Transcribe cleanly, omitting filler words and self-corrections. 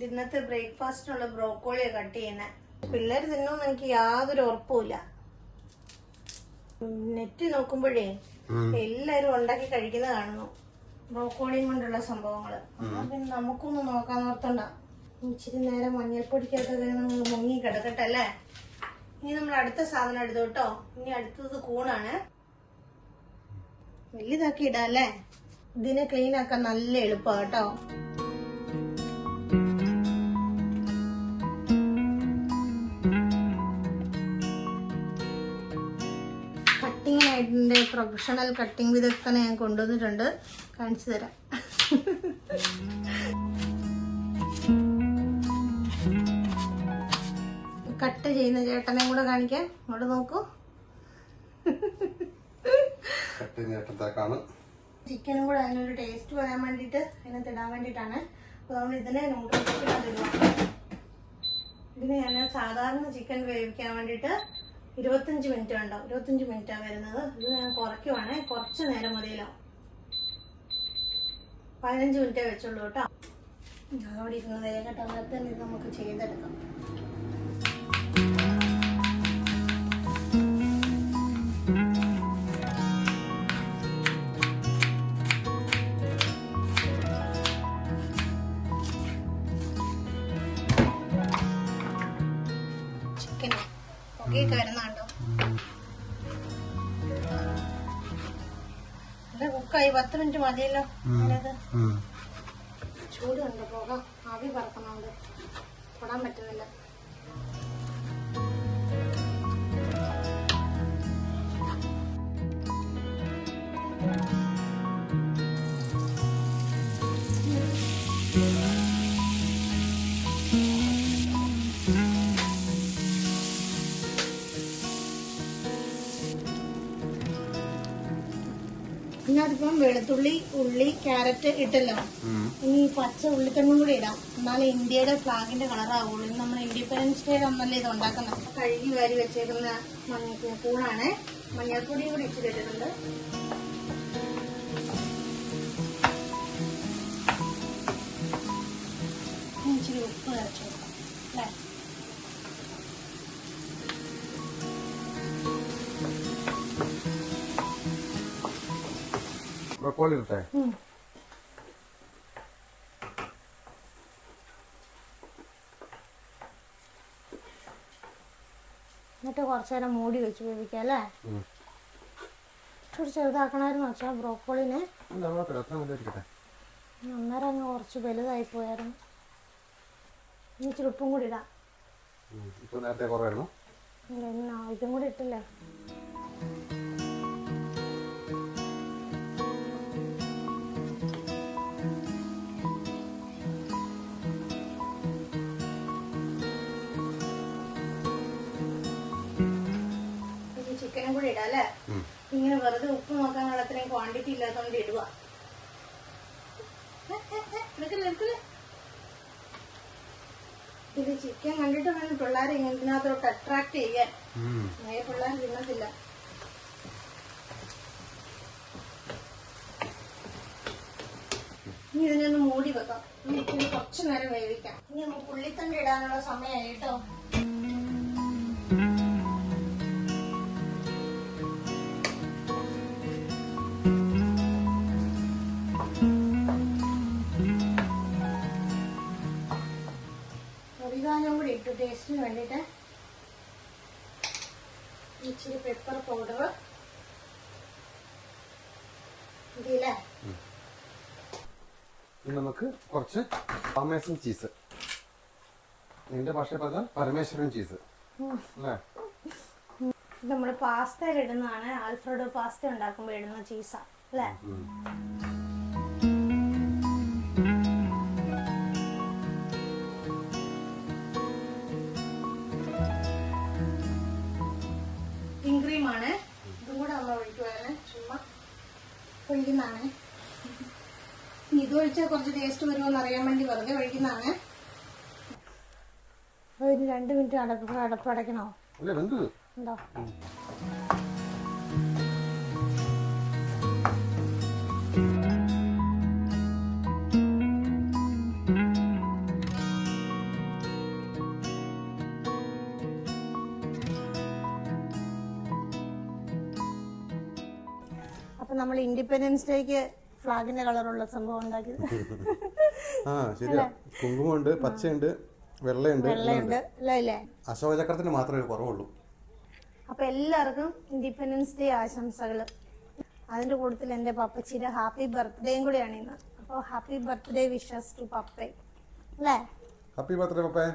ഇന്നത്തെ ബ്രേക്ക്ഫാസ്റ്റിനുള്ള ബ്രോക്കോളിയെ കട്ട് ചെയ്യുന്നത്. പിള്ളേർ തിന്നോന്ന് എനിക്ക് യാതൊരു ഉറപ്പുമില്ല. നെറ്റ് നോക്കുമ്പോഴേ എല്ലാരും ഉണ്ടാക്കി കഴിക്കുന്ന കാണുന്നു ബ്രോക്കോളിയും കൊണ്ടുള്ള സംഭവങ്ങള്. പിന്നെ നമുക്കൊന്ന് നോക്കാൻ ഓർത്തണ്ട. ഇച്ചിരി നേരം മഞ്ഞൾപ്പൊടിക്കകത്തൊക്കെ മുങ്ങി കിടക്കട്ടെ അല്ലേ. ഇനി നമ്മൾ അടുത്ത സാധനം എടുത്തു കേട്ടോ. ഇനി അടുത്തത് കൂണാണ്. വലുതാക്കി ഇടാം അല്ലേ. ഇതിനെ ക്ലീൻ ആക്കാൻ നല്ല എളുപ്പമാണ് കേട്ടോ. കട്ടിങ്ങിനായിട്ട് പ്രൊഫഷണൽ കട്ടിങ് വിദഗ്ധനെ ഞാൻ കൊണ്ടുവന്നിട്ടുണ്ട്. കാണിച്ചു തരാം. കട്ട് ചെയ്യുന്ന ചേട്ടനെ കൂടെ കാണിക്കാം. അവിടെ നോക്കൂ. ചിക്കനും കൂടെ അതിനൊരു ടേസ്റ്റ് വരാൻ വേണ്ടിട്ട് അതിനകത്ത് ഇടാൻ വേണ്ടിട്ടാണ്. അപ്പൊ നമ്മൾ ഇതിനെ നൂഡിൽസിനകത്ത് ഇടുക. ഇതിന് ഞാൻ സാധാരണ ചിക്കൻ വേവിക്കാൻ വേണ്ടിട്ട് 25 മിനിറ്റ് ഉണ്ടോ, 25 മിനിറ്റാണ് വരുന്നത്. ഇത് ഞാൻ കുറയ്ക്കുവാണേ. കുറച്ച് നേരം മതിയല്ലോ. 15 മിനിറ്റേ വെച്ചുള്ളൂ കേട്ടോ. അതോടെ ഇരുന്നത് കേട്ടോ. അങ്ങനെ തന്നെ ഇത് നമുക്ക് ചെയ്തെടുക്കാം. ചിക്കൻ പുകയൊക്കെ വരുന്നുണ്ടോ? ഇത് കുക്കായി 10 മിനിറ്റ് മതിയല്ലോ. ഞാനത് ചൂടുണ്ട്, പുക ആവി പറക്കുന്നുണ്ട്, തൊടാൻ പറ്റുന്നില്ല. ഇതിനകത്തിപ്പം വെളുത്തുള്ളി, ഉള്ളി, ക്യാരറ്റ് ഇട്ടല്ലോ. ഇനി പച്ച ഉള്ളിത്തണ്ടും കൂടി ഇടാം. എന്നാലും ഇന്ത്യയുടെ ഫ്ലാഗിന്റെ കളറാവുള്ളൂ. ഇന്ന് നമ്മൾ ഇൻഡിപെൻഡൻസ് ഡേ ഒന്നല്ലേ ഇത് ഉണ്ടാക്കുന്നത്. കഴുകി വാരി വെച്ചേക്കുന്ന കൂണാണ്. മഞ്ഞൾപ്പൊടിയും കൂടി ഇച്ചിരി ഇട്ടിട്ടുണ്ട്. ഇച്ചിരി ഉപ്പ് നിറച്ചു കൊടുക്കാം അല്ലേ. ബ്രോക്കോളി ഇട്ടേ. എന്നിട്ട് കുറച്ചേരം മൂടി വെച്ച് വേവിക്കാം അല്ലേ. ഇച്ചിരി ചെറുതാക്കണമായിരുന്നു വെച്ചാ ബ്രോക്കോളിനെ. അന്നേരം അങ്ങ് കുറച്ച് വലുതായി പോയായിരുന്നു. ഇനി ഇച്ചിരി ഉപ്പും കൂടി ഇടാം. ഇതും കൂടി ഇട്ടില്ലേ. ചിക്കനും കൂടി ഇടാം അല്ലേ. ഇങ്ങനെ വെറുതെ ഉപ്പ് നോക്കാനുള്ള അത്രയും ക്വാണ്ടിറ്റി ഇല്ലാത്തതുകൊണ്ട് ഇടുക. ഇത് ചിക്കൻ കണ്ടിട്ട് വേണം പിള്ളേരെ ഇതിനകത്തോട്ട് അട്രാക്ട് ചെയ്യാൻ. പിള്ളേർ തിന്നത്തില്ല. ഇനി ഇതിനൊന്ന് മൂടി വെക്കാം. ഇനി കുറച്ചു നേരം വേവിക്കാം. ഇനി നമുക്ക് ഉള്ളിത്തണ്ട് ഇടാനുള്ള സമയമായി കേട്ടോ. ഒറിഗാനോ കൂടി ഇട്ടു ടേസ്റ്റിന് വേണ്ടിട്ട്. ഇച്ചിരി പെപ്പർ പൗഡർ ഇതില്ലേ. നമുക്ക് കുറച്ച് പാർമേസൻ ചീസ്, നിന്റെ ഭാഷ പറഞ്ഞാൽ പരമേശ്വരൻ ചീസ് അല്ലേ. ഇത് നമ്മള് പാസ്തയിൽ ഇടുന്നതാണ്. ആൽഫ്രഡോ പാസ്ത ഉണ്ടാക്കുമ്പോ ഇടുന്ന ചീസാ അല്ലേ. ക്രീമാണ്. ഇതും കൂടെ നമ്മൾ ഒഴിക്കുവാണ്. ചുമ്മാ ഒഴിക്കുന്നതാണ്. ഇത് ഒഴിച്ചാൽ കുറച്ച് ടേസ്റ്റ് വരുമോന്ന് അറിയാൻ വേണ്ടി വെറുതെ ഒഴിക്കുന്നതാണ്. ഒരു 2 മിനിറ്റ് അടപ്പടയ്ക്കണോ? ഉണ്ടോ? അപ്പൊ നമ്മൾ ഇൻഡിപെൻഡൻസ് ഡേക്ക് ഫ്ലാഗിന്റെ കളറുള്ള സംഭവം ഉണ്ടാക്കിയത്. ആ ശരിയാ, കുങ്കുമമുണ്ട്, പച്ചയുണ്ട്, വെള്ളയുണ്ട്, വെള്ളയുണ്ട് അല്ലേ? അശോകചക്രത്തിന് മാത്രമേ ഒരു കുറവുള്ളൂ. അപ്പൊ എല്ലാവർക്കും ഇൻഡിപെൻഡൻസ് ഡേ ആശംസകള്. അതിന്റെ കൂട്ടത്തിൽ എന്റെ പപ്പച്ചിയുടെ ഹാപ്പി ബർത്ത്ഡേയും കൂടെയാണ് ഇന്ന്. അപ്പൊ ഹാപ്പി ബർത്ത്ഡേ വിഷസ് ടു പപ്പേ അല്ലേ? Happy birthday പപ്പേ.